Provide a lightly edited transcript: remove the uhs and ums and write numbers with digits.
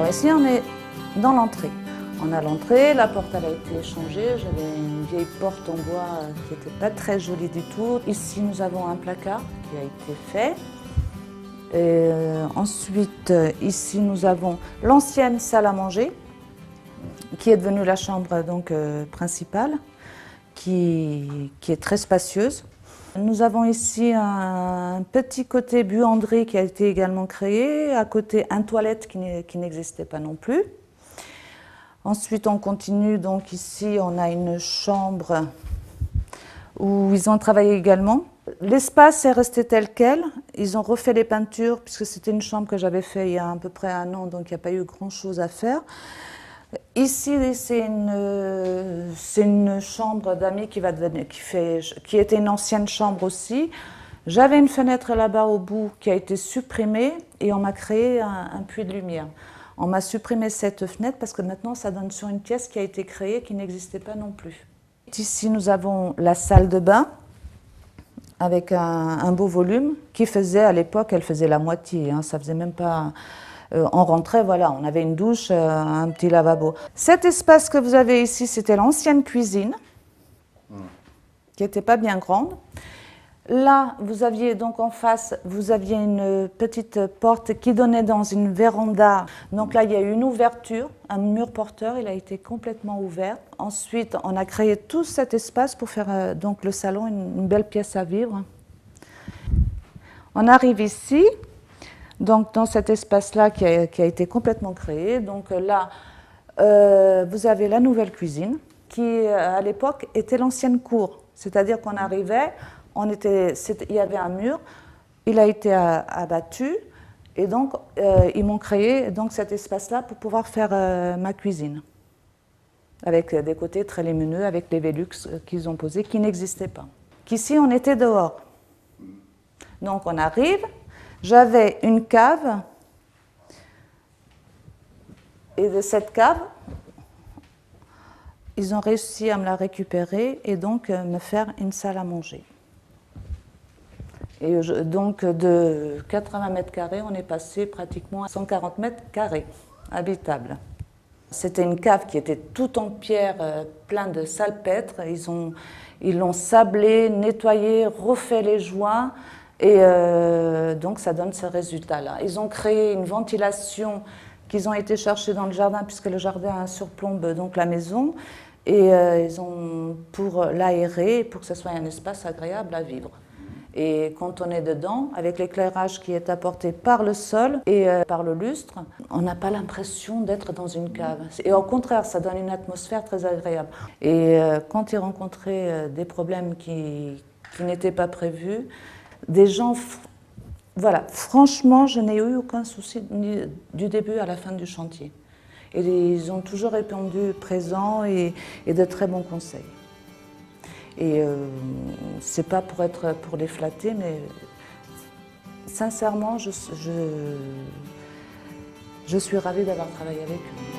Alors ici, on est dans l'entrée. On a l'entrée, la porte elle a été changée. J'avais une vieille porte en bois qui n'était pas très jolie du tout. Ici, nous avons un placard qui a été fait. Et ensuite, ici, nous avons l'ancienne salle à manger, qui est devenue la chambre donc, principale, qui est très spacieuse. Nous avons ici un petit côté buanderie qui a été également créé, à côté une toilette qui n'existait pas non plus. Ensuite, on continue, donc ici, on a une chambre où ils ont travaillé également. L'espace est resté tel quel. Ils ont refait les peintures, puisque c'était une chambre que j'avais faite il y a à peu près 1 an, donc il n'y a pas eu grand-chose à faire. Ici, c'est une chambre d'amis qui était une ancienne chambre aussi. J'avais une fenêtre là-bas au bout qui a été supprimée et on m'a créé un puits de lumière. On m'a supprimé cette fenêtre parce que maintenant ça donne sur une pièce qui a été créée qui n'existait pas non plus. Ici nous avons la salle de bain avec un beau volume qui faisait à l'époque, elle faisait la moitié, hein, ça faisait même pas... on rentrait, voilà, on avait une douche, un petit lavabo. Cet espace que vous avez ici, c'était l'ancienne cuisine qui n'était pas bien grande. Là, vous aviez donc en face, vous aviez une petite porte qui donnait dans une véranda. Donc là, il y a eu une ouverture, un mur porteur, il a été complètement ouvert. Ensuite, on a créé tout cet espace pour faire donc le salon, une belle pièce à vivre. On arrive ici, donc dans cet espace-là qui a été complètement créé. Donc là, vous avez la nouvelle cuisine qui, à l'époque, était l'ancienne cour. C'est-à-dire qu'on arrivait... il y avait un mur, il a été abattu et donc ils m'ont créé donc, cet espace-là pour pouvoir faire ma cuisine. Avec des côtés très lumineux, avec les Velux qu'ils ont posés qui n'existaient pas. Qu'ici on était dehors. Donc on arrive, j'avais une cave et de cette cave, ils ont réussi à me la récupérer et donc me faire une salle à manger. Et donc de 80 mètres carrés, on est passé pratiquement à 140 mètres carrés habitables. C'était une cave qui était toute en pierre, plein de salpêtre. Ils l'ont sablé, nettoyé, refait les joints et donc ça donne ce résultat-là. Ils ont créé une ventilation qu'ils ont été chercher dans le jardin puisque le jardin surplombe donc la maison et ils ont pour l'aérer, pour que ce soit un espace agréable à vivre. Et quand on est dedans, avec l'éclairage qui est apporté par le sol et par le lustre, on n'a pas l'impression d'être dans une cave. Et au contraire, ça donne une atmosphère très agréable. Et quand ils rencontraient des problèmes qui n'étaient pas prévus, des gens... Voilà, franchement, je n'ai eu aucun souci du début à la fin du chantier. Et ils ont toujours répondu présents et de très bons conseils. Et c'est pas pour les flatter, mais sincèrement, je suis ravie d'avoir travaillé avec eux.